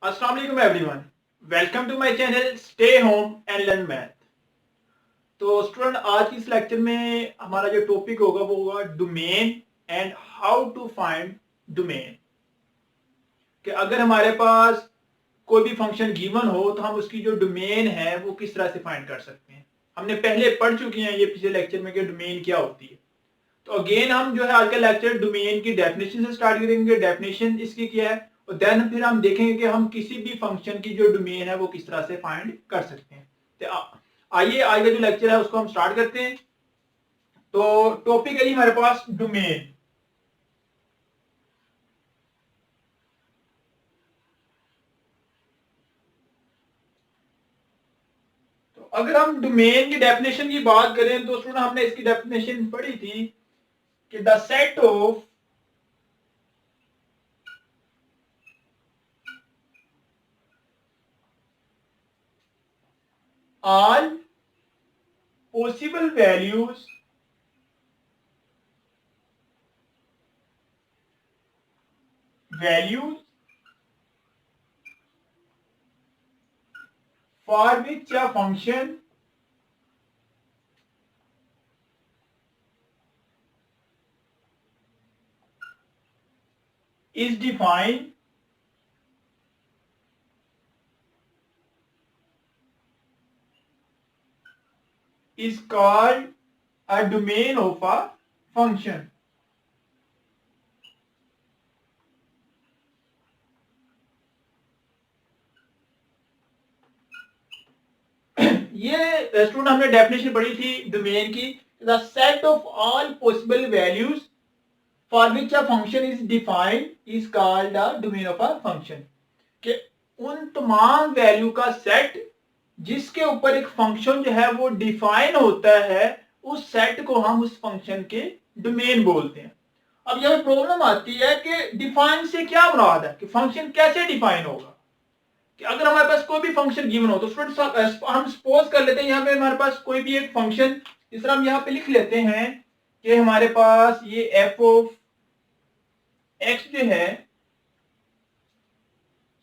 अस्सलाम वालेकुम everyone, welcome to my channel stay home and learn math. तो student, आज की इस लेक्चर में हमारा जो टॉपिक होगा वो होगा domain and how to find domain. कि अगर हमारे पास कोई भी फंक्शन गिवन हो तो हम उसकी जो डोमेन है वो किस तरह से फाइंड कर सकते हैं। हमने पहले पढ़ चुके हैं ये पिछले लेक्चर में कि डोमेन क्या होती है। तो अगेन हम जो है आज का लेक्चर डोमेन की डेफिनेशन से स्टार्ट करेंगे। डेफिनेशन इसकी क्या है और देन फिर हम देखेंगे कि हम किसी भी फंक्शन की जो डोमेन है वो किस तरह से फाइंड कर सकते हैं। तो आइए आज का जो लेक्चर है उसको हम स्टार्ट करते हैं। तो टॉपिक है हमारे पास डोमेन। तो अगर हम डोमेन की डेफिनेशन की बात करें तो स्टूडेंट हमने इसकी डेफिनेशन पढ़ी थी कि the set of all possible values for which a function is defined is called a domain of a function। ये स्टूडेंट हमने डेफिनेशन पढ़ी थी डोमेन की। The set of all possible values for which a function is defined is called a domain of a function. कि उन तमाम value का set जिसके ऊपर एक फंक्शन जो है वो डिफाइन होता है, उस सेट को हम उस फंक्शन के डोमेन बोलते हैं। अब यह प्रॉब्लम आती है कि डिफाइन से क्या मुराद है, कि फंक्शन कैसे डिफाइन होगा। कि अगर हमारे पास कोई भी फंक्शन गिवन हो तो स्टूडेंट हम सपोज कर लेते हैं यहाँ पे हमारे पास कोई भी एक फंक्शन, जिस तरह हम यहाँ पे लिख लेते हैं कि हमारे पास ये एफ ऑफ एक्स जो है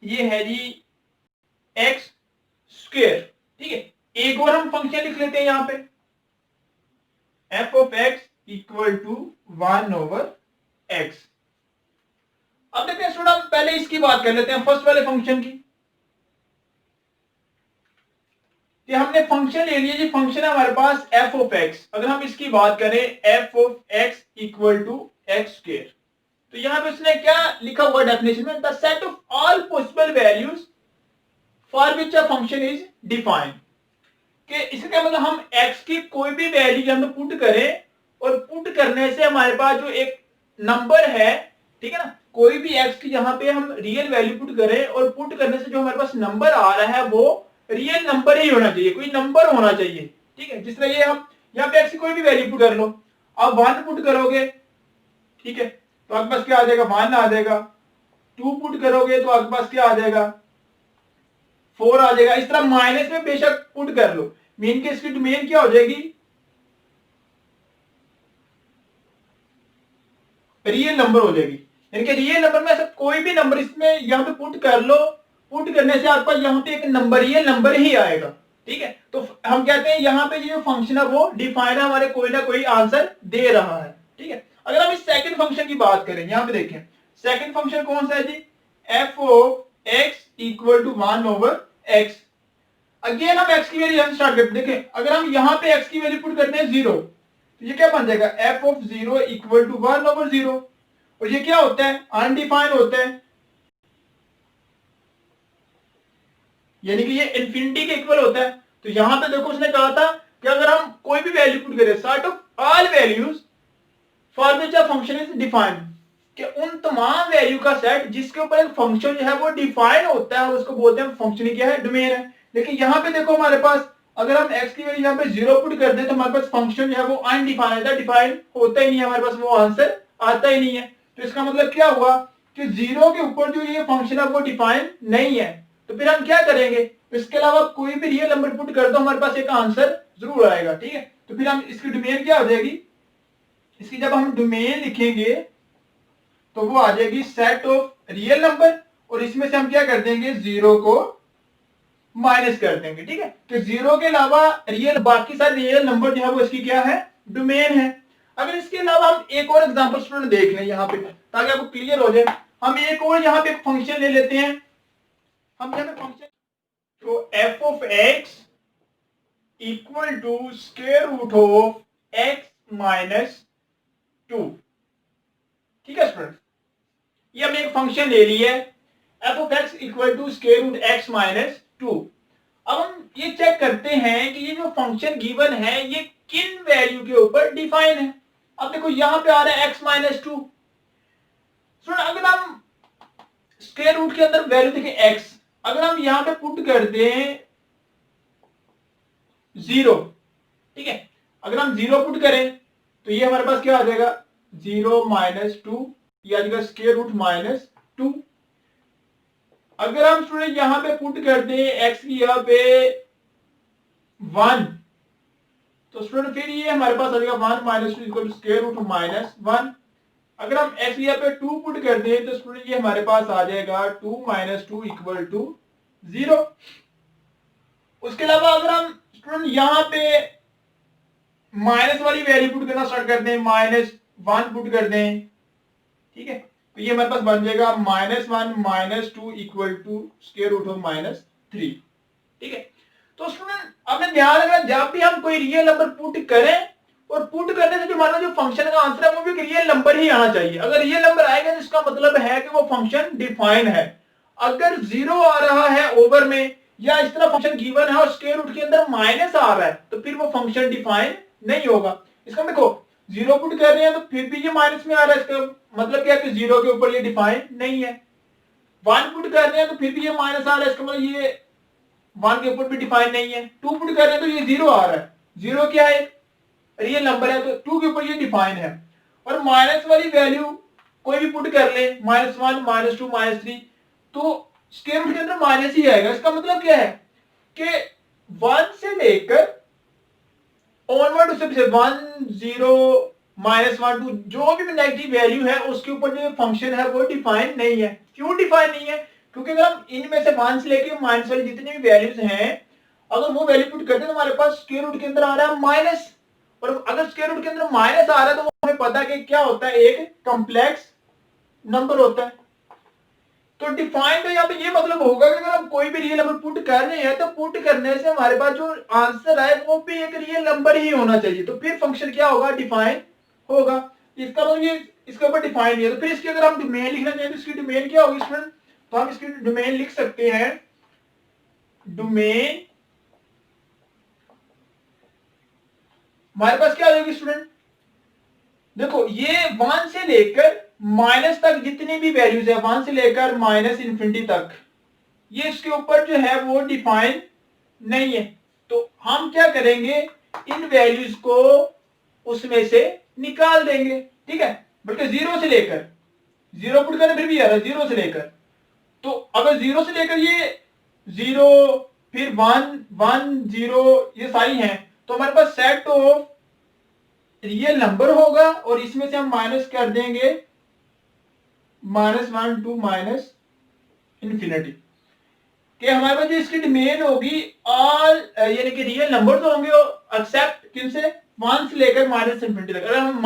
ये है जी एक्स स्क्वेयर। ठीक है, एक और हम फंक्शन लिख लेते हैं यहाँ पे F of X equal to 1/x। अब देखते हैं स्टूडेंट, हम पहले इसकी बात कर लेते हैं फर्स्ट वाले फंक्शन की। कि हमने फंक्शन ले लिया, जी फंक्शन है हमारे पास एफ ऑफ एक्स। अगर हम इसकी बात करें F of X equal to X square, तो यहां पे उसने क्या लिखा हुआ डेफिनेशन में, the set of all possible values for which a function is defined. कि इसका मतलब हम x की कोई भी वैल्यू जब हम पुट करें और पुट करने से हमारे पास जो एक नंबर है, ठीक है ना, कोई भी x की जहां पे हम रियल वैल्यू पुट करें और पुट करने से जो हमारे पास नंबर आ रहा है वो रियल नंबर ही होना चाहिए, कोई नंबर होना चाहिए। ठीक है, जिस तरह ये हम यहाँ पे x की कोई भी वैल्यू पुट कर लो, अब 1 पुट करोगे, ठीक है, तो आपके पास क्या आ जाएगा, 1 आ जाएगा। 2 पुट करोगे तो आपके पास क्या आ जाएगा, 4 आ जाएगा। इस तरह माइनस में बेशक पुट कर लो, मीन के इसकी डोमेन क्या हो जाएगी, रियल नंबर हो जाएगी। यानी कि रियल नंबर में ऐसा कोई भी नंबर इसमें यहाँ पे पुट कर लो, पुट करने से आपका यहाँ पे एक नंबर रियल नंबर ही आएगा। ठीक है, तो हम कहते हैं यहाँ पे जो फंक्शन है वो डिफाइन है, हमारे कोई ना कोई आंसर दे रहा है। ठीक है, अगर हम इस सेकंड फंक्शन की बात करें, यहाँ पे देखें सेकंड फंक्शन कौन सा है जी, F of X equal to 1/x। Again हम x की वैल्यू स्टार्ट करते हैं। देखें, अगर हम यहाँ पे x की वैल्यू पुट करते हैं 0, तो ये क्या बन जाएगा, एफ ऑफ 0 इक्वल टू 1/0। और ये क्या होता है, अनडिफाइंड होता है, यानी कि ये इन्फिनिटी के इक्वल होता है। तो यहां पे देखो उसने कहा था कि अगर हम कोई भी वैल्यू पुट करें, set of all values for which a function is defined, कि उन तमाम वैल्यू का सेट जिसके ऊपर एक फंक्शन जो है वो डिफाइन होता है, उसको बोलते हैं फंक्शन ही क्या है, डोमेन है। लेकिन यहाँ पे देखो हमारे पास अगर हम x की वैल्यू यहाँ पे 0 पुट कर दें तो हमारे पास फंक्शन जो है वो अनडिफाइंड है, डिफाइन होता ही नहीं है, हमारे पास वो आंसर आता ही नहीं है। तो इसका मतलब क्या हुआ कि 0 के ऊपर जो ये फंक्शन है वो डिफाइन नहीं है। तो फिर हम क्या करेंगे, इसके अलावा कोई भी रियल नंबर पुट कर दो, हमारे पास एक आंसर जरूर आएगा। ठीक है, तो फिर हम इसकी डोमेन क्या हो जाएगी, इसकी जब हम डोमेन लिखेंगे तो वो आ जाएगी सेट ऑफ रियल नंबर और इसमें से हम क्या कर देंगे, 0 को माइनस कर देंगे। ठीक है, तो 0 के अलावा रियल बाकी सारे रियल नंबर जो है वो इसकी क्या है, डोमेन है। अगर इसके अलावा हम एक और एग्जांपल स्टूडेंट देख लें यहाँ पे ताकि आपको क्लियर हो जाए। हम एक और यहाँ पे एक फंक्शन ले लेते हैं। हम यहाँ पे फंक्शन तो F of X equal to square root of X minus 2। ठीक है स्टूडेंट, ये हमने एक फंक्शन ले लिया है F of X equal to square root X minus 2। अब हम ये चेक करते हैं कि ये जो फंक्शन गिवन है ये किन वैल्यू के ऊपर डिफाइन है। अब देखो यहां पे आ रहा है x माइनस 2। अगर हम स्क्वायर रूट के अंदर वैल्यू देखें x, अगर हम यहां पे पुट कर दें 0, ठीक है, अगर हम 0 पुट करें तो ये हमारे पास क्या आ जाएगा, 0 माइनस 2, ये आ जाएगा स्क्वायर रूट माइनस 2। अगर हम स्टूडेंट यहां पे पुट कर दें x की यहां पे 1, तो स्टूडेंट फिर ये हमारे पास आ जाएगा 1 minus 2 equal to square root minus 1। अगर हम x यहाँ पे 2 पुट कर दें तो स्टूडेंट ये हमारे पास आ जाएगा 2 माइनस 2 इक्वल टू 0। उसके अलावा अगर हम स्टूडेंट यहाँ पे माइनस वाली वैल्यू पुट करना स्टार्ट कर दें, -1 पुट कर दें, ठीक है, तो ये हमारे पास बन जाएगा -1 minus 2 equal to square root of -3। ठीक है, तो स्टूडेंट आपने ध्यान रखना जब भी हम कोई रियल नंबर पुट करें और पुट करने से जो हमारा जो फंक्शन का आंसर है वो भी एक रियल नंबर ही आना चाहिए। अगर रियल नंबर आएगा तो इसका मतलब है कि वो फंक्शन डिफाइन है। अगर 0 आ रहा है ओवर में या इस तरह फंक्शन गिवन है और स्क्वायर रूट के अंदर माइनस आ रहा है तो फिर वो फंक्शन डिफाइन नहीं होगा। इसका देखो 0 पुट कर रहे हैं तो फिर भी ये माइनस में आ रहा है, इसका मतलब क्या है कि 0 के ऊपर ये डिफाइन नहीं है। 1 पुट कर रहे हैं तो फिर भी ये माइनस आ रहा है, इसका मतलब ये 1 के ऊपर भी डिफाइन नहीं है। 2 पुट कर रहे हैं तो ये 0 आ रहा है, 0 क्या है, रियल नंबर है, तो 2 के ऊपर ये डिफाइन है। और माइनस वाली वैल्यू कोई भी पुट कर ले, -1 -2 -3, तो स्क्वायर रूट के अंदर माइनस ही आएगा। इसका मतलब क्या है कि 1 से लेकर ऑनवर्ड उससे 1 0 -1 2 जो भी नेगेटिव वैल्यू है उसके ऊपर जो फंक्शन है वो डिफाइन नहीं है। क्यों डिफाइन नहीं है, क्योंकि अगर हम इनमें से 1 से लेकर माइनस वाली जितनी भी वैल्यूज हैं अगर वो वैल्यू पुट करते हैं तो हमारे पास स्क्वायर रूट के अंदर आ रहा है माइनस, और अगर स्क्वायर रूट के अंदर माइनस आ रहा है तो हमें पता है कि क्या होता है, एक कॉम्प्लेक्स नंबर होता है। तो डिफाइंड यहाँ पे ये मतलब होगा कि अगर हम कोई भी रियल नंबर पुट कर रहे हैं तो पुट करने से हमारे पास जो आंसर आए वो भी एक रियल नंबर ही होना चाहिए, तो फिर फंक्शन क्या होगा, डिफाइन होगा। इसका मतलब ये इसके ऊपर डिफाइन नहीं है। तो फिर इसकी अगर हम डोमेन लिखना चाहें तो इसकी डोमेन क्या होगी स्टूडेंट, तो हम इसकी डोमेन लिख सकते हैं, डोमेन हमारे पास क्या होगी स्टूडेंट, देखो ये 1 से लेकर माइनस तक जितनी भी वैल्यूज है 1 से लेकर माइनस इन्फिनिटी तक ये इसके ऊपर जो है वो डिफाइन नहीं है। तो हम क्या करेंगे, इन वैल्यूज को उसमें से निकाल देंगे। ठीक है, बल्कि 0 से लेकर 0 पुट करने फिर भी आ रहा है 0 से लेकर, तो अगर 0 से लेकर ये 0 फिर 1 1 0 ये सारी हैं तो हमारे पास सेट ऑफ रियल नंबर होगा और इसमें से हम माइनस कर देंगे -1 2 माइनस इन्फिनिटी कि हमारे पास जो इसकी डोमेन होगी ऑल यानी कि रियल नंबर तो होंगे एक्सेप्ट किनसे, 1 से लेकर माइनस इन्फिनिटी तक। अगर हम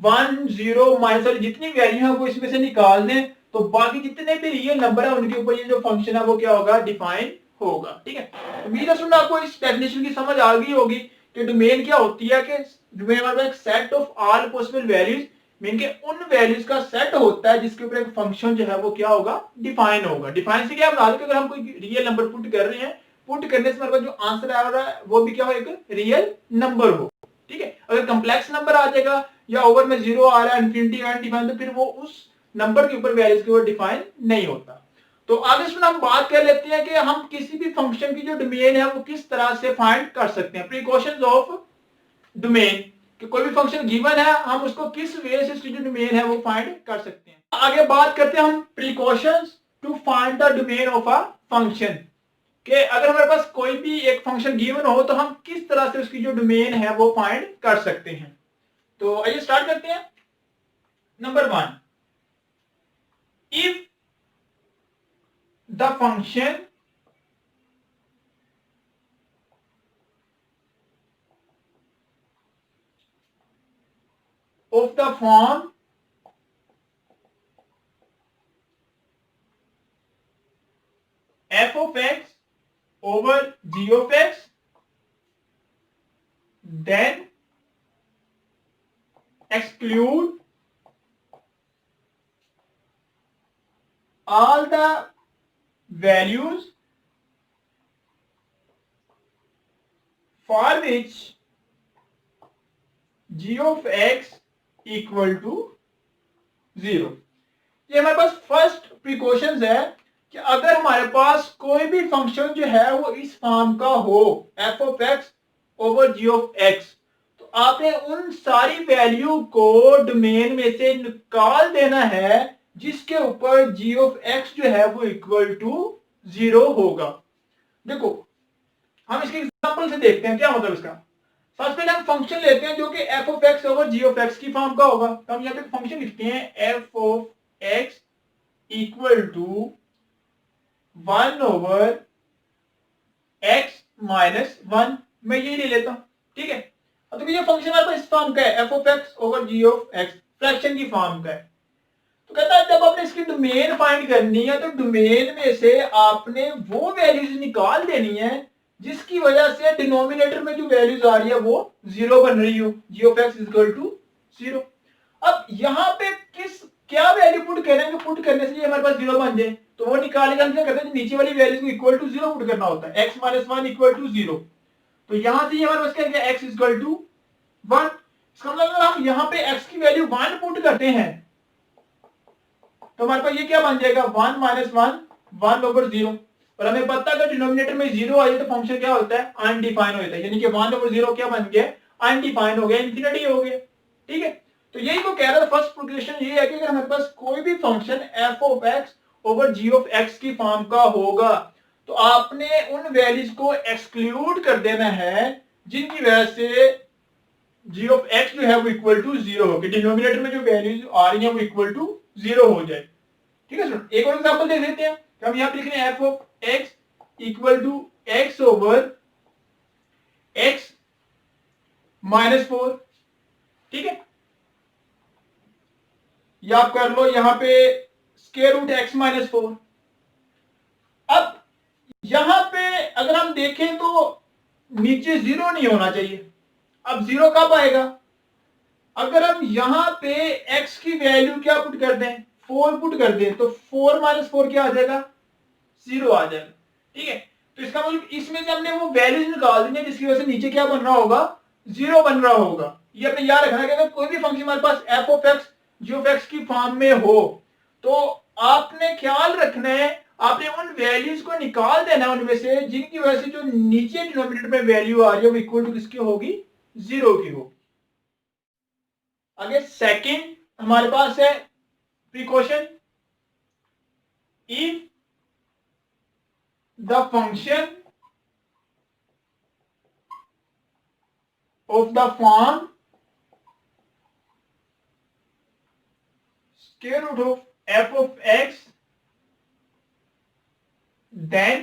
1 0 माइनस वाली जितनी वैल्यू है वो इसमें से निकाल दें तो बाकी जितने भी रियल नंबर है उनके ऊपर ये जो फंक्शन है वो क्या होगा, डिफाइन होगा। ठीक है, उम्मीद है सुनना आपको इस डेफिनेशन की समझ आ गई होगी कि डोमेन क्या होती है, कि डोमेन हमारे पास एक set of all possible values mean के उन वैल्यूज का सेट होता है जिसके ऊपर एक फंक्शन जो है वो क्या होगा, डिफाइन होगा। डिफाइन से क्या बता दो कि अगर हम कोई रियल नंबर पुट कर रहे हैं, पुट करने से हमारे पास जो आंसर आ रहा है वो भी क्या हो, एक रियल नंबर हो। ठीक है, अगर कॉम्प्लेक्स नंबर आ जाएगा या ओवर में 0 आ रहा है इनफिनिटी अनडिफाइंड तो फिर वो उस नंबर के ऊपर वैल्यूज के ऊपर डिफाइन नहीं होता। तो आगे इसमें हम बात कर लेते हैं कि हम किसी भी फंक्शन की जो डोमेन है वो किस तरह से फाइंड कर सकते हैं। प्रिकॉशंस ऑफ डोमेन, कि कोई भी फंक्शन गिवन है हम उसको किस वे से उसकी जो डोमेन है वो फाइंड कर सकते हैं। आगे बात करते हैं हम precautions to find the domain of a function, कि अगर हमारे पास कोई भी एक फंक्शन गिवन हो तो हम किस तरह से उसकी जो डोमेन है वो फाइंड कर सकते हैं। तो आइए स्टार्ट करते हैं। Number 1, if the function of the form f of x over g of x, then exclude all the values for which g of x equal to 0। ये हमारे पास फर्स्ट प्रिकॉशंस है कि अगर हमारे पास कोई भी फंक्शन जो है वो इस फॉर्म का हो f of x over g of x, तो आपने उन सारी वैल्यू को डोमेन में से निकाल देना है जिसके ऊपर g ऑफ x जो है वो इक्वल टू 0 होगा। देखो हम इसके एग्जांपल से देखते हैं क्या मतलब इसका। सबसे पहले हम फंक्शन लेते हैं जो कि f of x over g of x की फॉर्म का होगा। तो हम यहाँ पे फंक्शन लिखते हैं f of x equal to 1 over x minus 1। मैं ये ले लेता हूं, ठीक है। अब तो ये फंक्शन हमारे पास इस फॉर्म का है, f of x over g of x, fraction की फॉर्म का है। तो कहता है जब आपने इसकी डोमेन फाइंड करनी है तो डोमेन में से आपने वो वैल्यूज निकाल देनी है जिसकी वजह से डिनोमिनेटर में जो वैल्यूज आ रही है वो 0 बन रही हो, g of x equal to 0। अब यहाँ पे क्या वैल्यू पुट करेंगे, पुट करने से ये हमारे पास 0 बन जाए, तो वो निकालेगा। हम क्या करते हैं, नीचे वाली वैल्यूज को इक्वल टू 0 पुट करना होता है, x माइनस 1 इक्वल टू 0। तो यहां से ये हमारे पास क्या गया, x इक्वल टू 1। इसका मतलब अगर हम यहाँ पे x की वैल्यू 1 पुट करते हैं तो हमारे पास ये क्या बन जाएगा, 1 माइनस 1 1 ओवर 0। और हमें पता है कि डिनोमिनेटर में 0 आ जाए तो फंक्शन क्या होता है, अनडिफाइन होता है। यानी कि 1 ओवर 0 क्या बन गया, अनडिफाइन हो गया, इंफिनिटी हो गया, ठीक है। तो यही वो कह रहा था, फर्स्ट प्रोग्रेशन ये है कि अगर हमारे पास कोई भी function f of x over g of x की फॉर्म का होगा तो आपने उन वैल्यूज को एक्सक्लूड कर देना है जिनकी वजह से g ऑफ x जो है वो इक्वल टू 0 हो, कि डिनोमिनेटर में जो वैल्यूज आ रही है वो इक्वल टू 0 हो जाए, ठीक है। सर एक और एग्जांपल देख लेते हैं। तो हम यहाँ पे लिख रहे हैं f of x equal to x over x minus 4, ठीक है। या आप कर लो यहाँ पे स्क्वायर रूट x माइनस 4। अब यहां पे अगर हम देखें तो नीचे 0 नहीं होना चाहिए। अब 0 कब आएगा, अगर हम यहां पे x की वैल्यू क्या पुट कर दें, 4 पुट कर दें, तो 4 माइनस 4 क्या आ जाएगा, 0 आ जाएगा, ठीक है। तो इसका मतलब इसमें से हमने वो वैल्यूज निकाल दी है जिसकी वजह से नीचे क्या बन रहा होगा, 0 बन रहा होगा। ये अपने याद रखना कि अगर कोई भी फंक्शन हमारे पास f of x g of x की फॉर्म में हो तो आपने ख्याल रखना है, आपने उन वैल्यूज को निकाल देना उनमें से जिनकी वजह से जो नीचे डिनोमिनेटर में वैल्यू आ रही है वो इक्वल टू किसकी होगी, 0 की होगी। आगे सेकंड हमारे पास है precaution, if the function of the form square root of f of x, then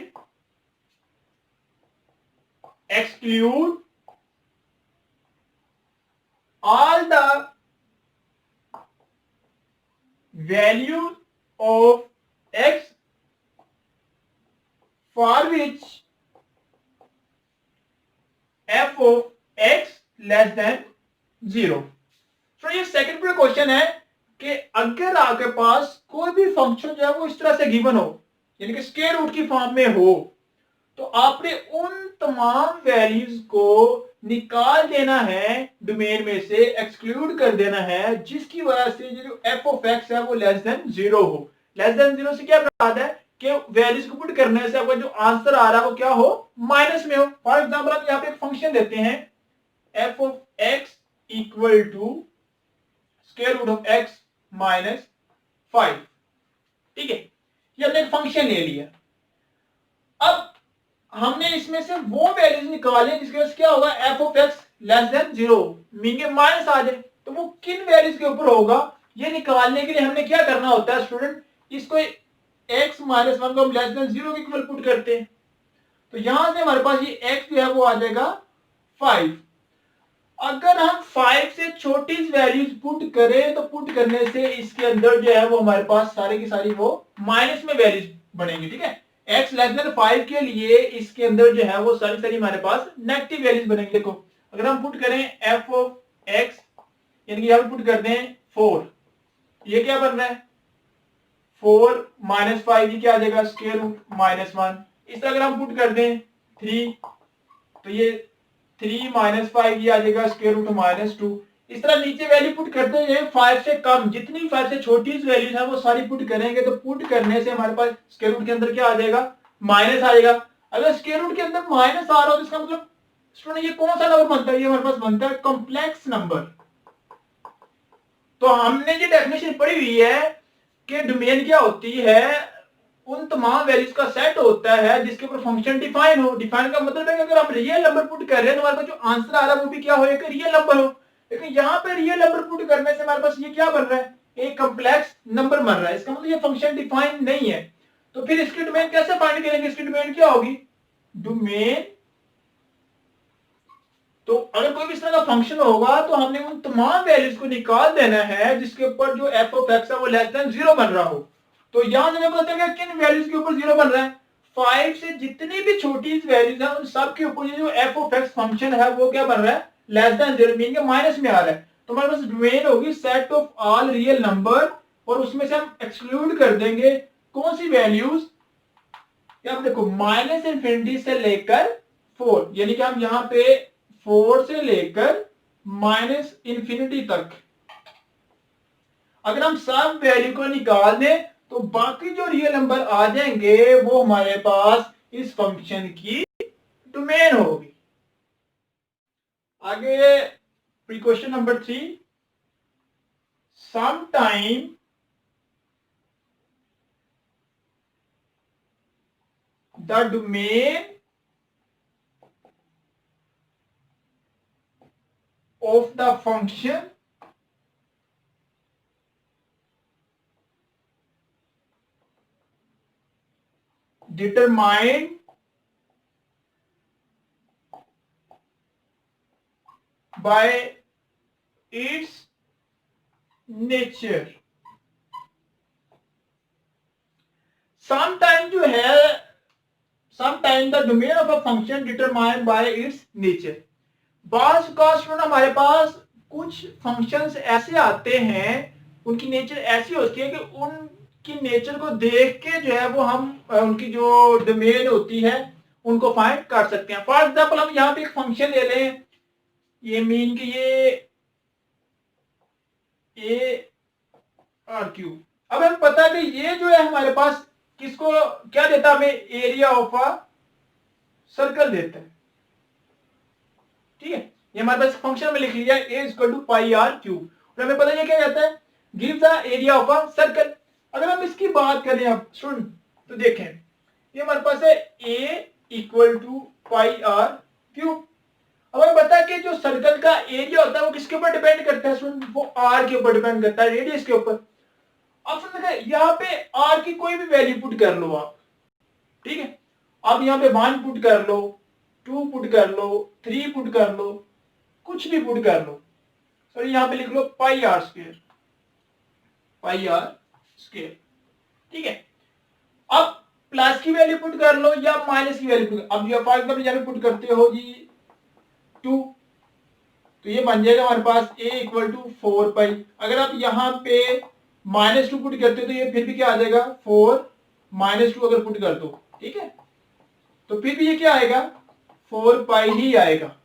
exclude all the values of x for which f of x less than 0। तो ये सेकंड प्रिकॉशन है कि अगर आपके पास कोई भी फंक्शन जो है वो इस तरह से गिवन हो, यानी कि स्क्वायर रूट की फॉर्म में हो, तो आपने उन तमाम वैल्यूज को निकाल देना है डोमेन में से, एक्सक्लूड कर देना है जिसकी वजह से जो f ऑफ x है वो लेस देन 0 हो। लेस देन 0 से क्या बात है कि वैल्यूज को पुट करने से आपका जो आंसर आ रहा है वो क्या हो, माइनस में हो। फॉर एग्जांपल हम यहाँ पे एक फंक्शन देते हैं f of x equal to square root of x minus 5, ठीक है। ये हमने एक फंक्शन ले लिया। अब हमने इसमें से वो वैल्यूज निकाले जिसके वजह से क्या होगा, f of x less than 0, meaning minus आ जाए, तो वो किन वैल्यूज के ऊपर होगा ये निकालने के लिए हमने क्या करना होता है स्टूडेंट, इसको x माइनस वन को हम लेस देन 0 के इक्वल पुट करते हैं, तो यहां से हमारे पास ये x जो है वो आ जाएगा 5। अगर हम 5 से छोटी वैल्यूज पुट करें तो पुट करने से इसके अंदर जो है वो हमारे पास सारे की सारी वो माइनस में वैल्यूज बनेंगी, ठीक है। x लेस देन 5 के लिए इसके अंदर जो है वो सारी सारी हमारे पास नेगेटिव वैल्यूज बनेंगे। देखो अगर हम पुट करें f ऑफ x, यानी कि यहां पुट करते हैं 4, ये क्या बन रहा है 4 माइनस 5, ये क्या आ जाएगा स्क्वायर रूट माइनस 1। इस तरह अगर हम पुट कर दें 3, तो ये 3 माइनस 5 ये आ जाएगा स्क्वायर रूट माइनस 2। इस तरह नीचे वैल्यू पुट करते हैं 5 से कम, जितनी 5 से छोटी वैल्यूज है वो सारी पुट करेंगे, तो पुट करने से हमारे पास स्क्वायर रूट के अंदर क्या आ जाएगा माइनस आ जाएगा। अगर स्क्वायर रूट के अंदर माइनस आ रहा हो तो इसका मतलब स्टूडेंट ये कौन सा नंबर बनता है, ये हमारे पास बनता है कॉम्प्लेक्स नंबर। तो हमने जो डेफिनेशन पढ़ी हुई है कि डोमेन क्या होती है, उन तमाम वैल्यूज का सेट होता है जिसके ऊपर फंक्शन डिफाइन हो। डिफाइन का मतलब है कि अगर हम रियल नंबर पुट कर रहे हैं तो हमारे पास जो आंसर आ रहा है वो भी क्या हो, एक रियल नंबर हो। लेकिन यहाँ पे रियल नंबर पुट करने से हमारे पास ये क्या बन रहा है, एक कॉम्प्लेक्स नंबर बन रहा है। इसका मतलब ये फंक्शन डिफाइन नहीं है। तो फिर इसकी डोमेन कैसे फाइंड करेंगे, इसकी डोमेन क्या होगी, डोमेन, तो अगर कोई भी इस तरह का फंक्शन होगा तो हमने उन तमाम वैल्यूज को निकाल देना है जिसके ऊपर जो एफ ऑफ एक्स है वो लेस देन 0 बन रहा हो। तो यहां से हमें पता चलेगा किन वैल्यूज के ऊपर 0 बन रहा है। 5 से जितनी भी छोटी वैल्यूज है उन सब के ऊपर जो एफ ऑफ एक्स फंक्शन है वो क्या बन रहा है, लेस देन 0, मीन के माइनस में आ रहा है। तो हमारे पास डोमेन होगी set of all real number, और उसमें से हम एक्सक्लूड कर देंगे कौन सी वैल्यूज, अब देखो माइनस इंफिनिटी से लेकर 4, यानी कि हम यहाँ पे 4 से लेकर माइनस इंफिनिटी तक अगर हम सब वैल्यू को निकाल दें तो बाकी जो रियल नंबर आ जाएंगे वो हमारे पास इस फंक्शन की डोमेन होगी। आगे question number 3, some time the domain of the function determined by its nature। sometime जो है, sometime the domain of a function determined by its nature। बाज का स्टूडेंट हमारे पास कुछ फंक्शंस ऐसे आते हैं, उनकी नेचर ऐसी होती है कि उनकी नेचर को देख के जो है वो हम उनकी जो डोमेन होती है उनको फाइंड कर सकते हैं। फॉर एग्जांपल हम यहाँ पे एक फंक्शन ले लें, ये मीन कि ये ए आर क्यू। अब हमें पता है कि ये जो है हमारे पास किसको क्या देता है, हमें एरिया ऑफ अ सर्कल देता है, ठीक है। ये हमारे पास फंक्शन में लिख लिया a equal to pi R cube, और हमें पता है क्या कहता है, give the area of a circle. अगर हम इसकी बात करें अब सुन तो देखें, ये हमारे पास है a equal to pi R cube. अब हमें पता है कि जो सर्कल का एरिया होता है वो किसके ऊपर डिपेंड करता है, सुन वो आर के ऊपर डिपेंड करता है, रेडियस के ऊपर। अब सुन यहाँ पे आर की कोई भी वैल्यू पुट कर लो आप, ठीक है। अब यहाँ पे 1 पुट कर लो, 2 पुट कर लो, 3 पुट कर लो, कुछ भी पुट कर लो, सर यहां पे लिख लो pi R square, pi R square, ठीक है। अब प्लस की वैल्यू पुट कर लो या माइनस की वैल्यू पुट, अब फॉर एग्जाम्पल यहाँ पे पुट करते हो जी 2, तो ये बन जाएगा हमारे पास a इक्वल टू 4 पाई। अगर आप यहाँ पे -2 पुट करते हो तो ये फिर भी क्या आ जाएगा 4 -2 अगर पुट कर दो, ठीक है, तो फिर भी ये क्या आएगा 4 पाई ही आएगा।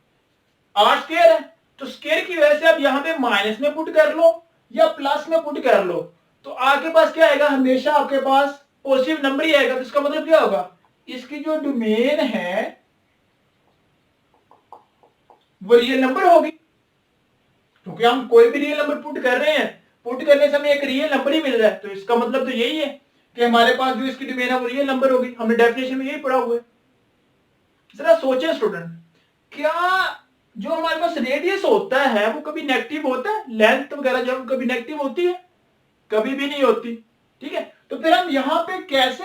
आर स्क्वायर है तो स्क्वायर की वजह से आप यहां पे माइनस में पुट कर लो या प्लस में पुट कर लो, तो आपके पास क्या आएगा, हमेशा आपके पास पॉजिटिव नंबर ही आएगा। तो इसका मतलब क्या होगा, इसकी जो डोमेन है वो रियल नंबर होगी, क्योंकि हम कोई भी रियल नंबर पुट कर रहे हैं, पुट करने से हमें एक रियल नंबर ही मिल रहा है। तो इसका मतलब तो यही है कि हमारे पास जो इसकी डोमेन है वो रियल नंबर होगी। हमने डेफिनेशन में यही पढ़ा हुआ है। जरा सोचे स्टूडेंट, क्या जो हमारे पास रेडियस होता है वो कभी नेगेटिव होता है, लेंथ वगैरह जो कभी नेगेटिव होती है, कभी भी नहीं होती, ठीक है। तो फिर हम यहाँ पे कैसे,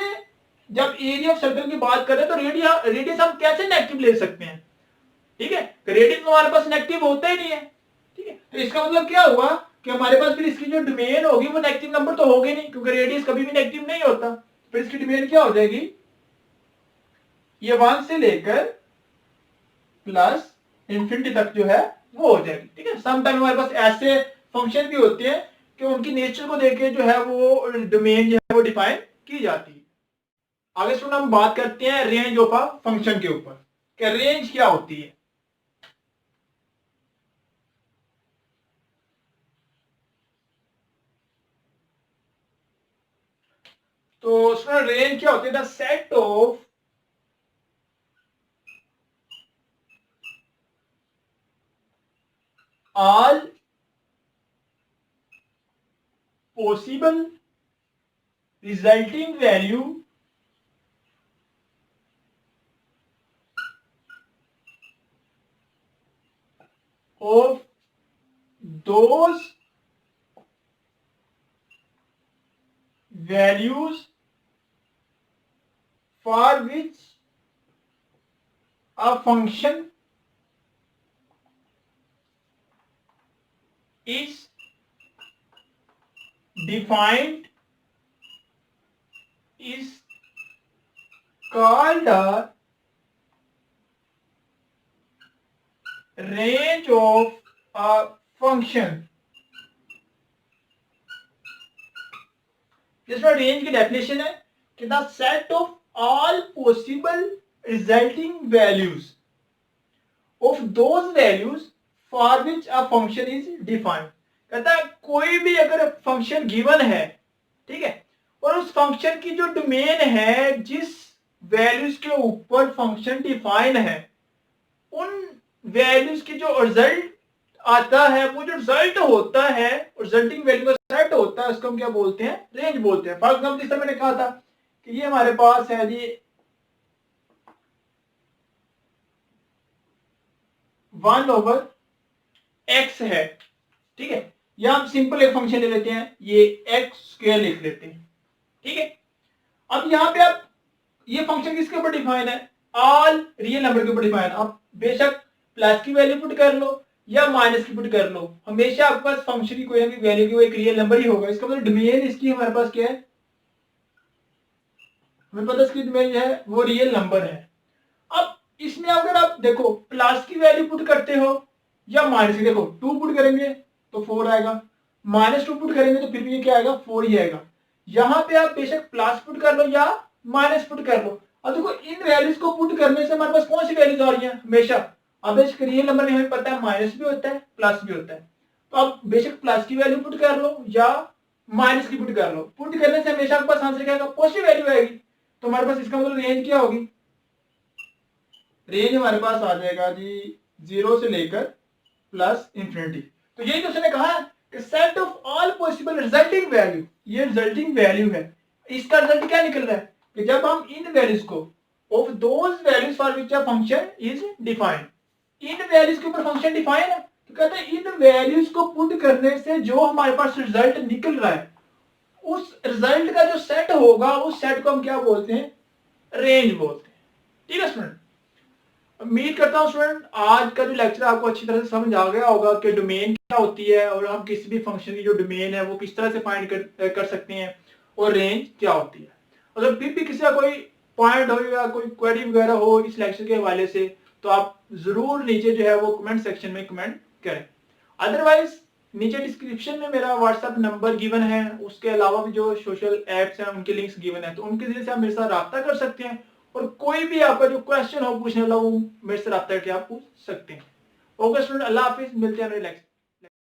जब एरिया ऑफ सर्कल की बात करें तो रेडियस हम कैसे नेगेटिव ले सकते हैं? ठीक है, रेडियस हमारे पास नेगेटिव होता ही नहीं है। ठीक है, तो इसका मतलब क्या हुआ कि हमारे पास फिर इसकी जो डोमेन होगी वो नेगेटिव नंबर तो होगी नहीं, क्योंकि रेडियस कभी भी नेगेटिव नहीं होता। फिर इसकी डोमेन क्या हो जाएगी, ये 1 से लेकर प्लस इंफिनिटी तक जो है वो हो जाएगी। ठीक है, समटाइम हमारे पास ऐसे फंक्शन भी होते हैं कि उनकी नेचर को देख जो है वो डोमेन जो है वो डिफाइन की जाती है। आगे स्टूडेंट हम बात करते हैं रेंज ऑफ अ फंक्शन के ऊपर, कि रेंज क्या होती है। तो स्टूडेंट रेंज क्या होती है? The set of all possible resulting value of those values for which a function is defined is called a range of a function। जिसमें रेंज की डेफिनेशन है कि the set of all possible resulting values of those values for which a function is defined. कहता है कोई भी अगर function given है, ठीक है, और उस फंक्शन की जो डोमेन है, जिस वैल्यूज के ऊपर फंक्शन डिफाइन है, उन वैल्यूज की जो रिजल्ट आता है, वो जो रिजल्ट होता है, रिजल्टिंग वैल्यू का सेट होता है, उसको हम क्या बोलते हैं? रेंज बोलते हैं। फॉर एग्जाम्पल जिस तरह मैंने कहा था कि ये हमारे पास है जी 1/x है। ठीक है, या हम सिंपल एक फंक्शन ले लेते हैं, ये x² लिख लेते हैं। ठीक है, अब यहां पे आप ये फंक्शन किसके ऊपर डिफाइन है? ऑल रियल नंबर के ऊपर डिफाइन। आप बेशक प्लस की वैल्यू पुट कर लो या माइनस की पुट कर लो, हमेशा आपके पास फंक्शन की कोई ना कोई वैल्यू की वो एक रियल नंबर ही होगा। इसका मतलब डोमेन इसकी हमारे पास क्या है? हमें पता इसकी डोमेन जो है वो रियल नंबर है। अब इसमें अगर आप देखो प्लस की वैल्यू पुट करते हो या माइनस की, देखो 2 पुट करेंगे तो 4 आएगा, -2 पुट करेंगे तो फिर भी ये क्या आएगा? 4 ही आएगा। यहां पे आप बेशक प्लस पुट कर लो या माइनस पुट कर लो। अब देखो इन वैल्यूज को पुट करने से हमारे पास कौन सी वैल्यूज आ रही है? हमेशा अब बेशक रियल नंबर में हमें पता है माइनस भी होता है प्लस भी होता है, तो आप बेशक प्लस की वैल्यू पुट कर लो या माइनस की पुट कर लो। पुट करने से हमेशा आपके पास आंसर क्या आएगा? पॉजिटिव वैल्यू आएगी। तो हमारे पास इसका मतलब रेंज क्या होगी? रेंज हमारे पास आ जाएगा जी 0 से लेकर प्लस इंफिनिटी। तो यही तो उसने कहा है कि set of all possible resulting value, ये रिजल्टिंग वैल्यू है। इसका रिजल्ट क्या निकल रहा है कि जब हम इन वैल्यूज को of those values for which a function is defined, in values के ऊपर फंक्शन डिफाइन है, तो कहते हैं इन वैल्यूज को पुट करने से जो हमारे पास रिजल्ट निकल रहा है, उस रिजल्ट का जो सेट होगा, उस सेट को हम क्या बोलते हैं? रेंज बोलते हैं। ठीक है स्टूडेंट, उम्मीद करता हूं स्टूडेंट आज का जो लेक्चर आपको अच्छी तरह से समझ आ गया होगा कि डोमेन क्या होती है और हम किसी भी फंक्शन की जो डोमेन है वो किस तरह से फाइंड कर सकते हैं, और रेंज क्या होती है। अगर फिर भी किसी का कोई पॉइंट हो या कोई क्वेरी वगैरह हो इस लेक्चर के हवाले से, तो आप जरूर नीचे जो है वो कमेंट सेक्शन में कमेंट करें। अदरवाइज नीचे डिस्क्रिप्शन में मेरा व्हाट्सएप नंबर गिवन है, उसके अलावा भी जो सोशल एप्स हैं उनके लिंक्स गिवन है, तो उनके जरिए से आप मेरे साथ राब्ता कर सकते हैं, और कोई भी आपका जो क्वेश्चन हो पूछने वाला वो मेरे से राब्ता करके आप पूछ सकते हैं। ओके स्टूडेंट, अल्लाह हाफिज, मिलते हैं अगले लेक्चर।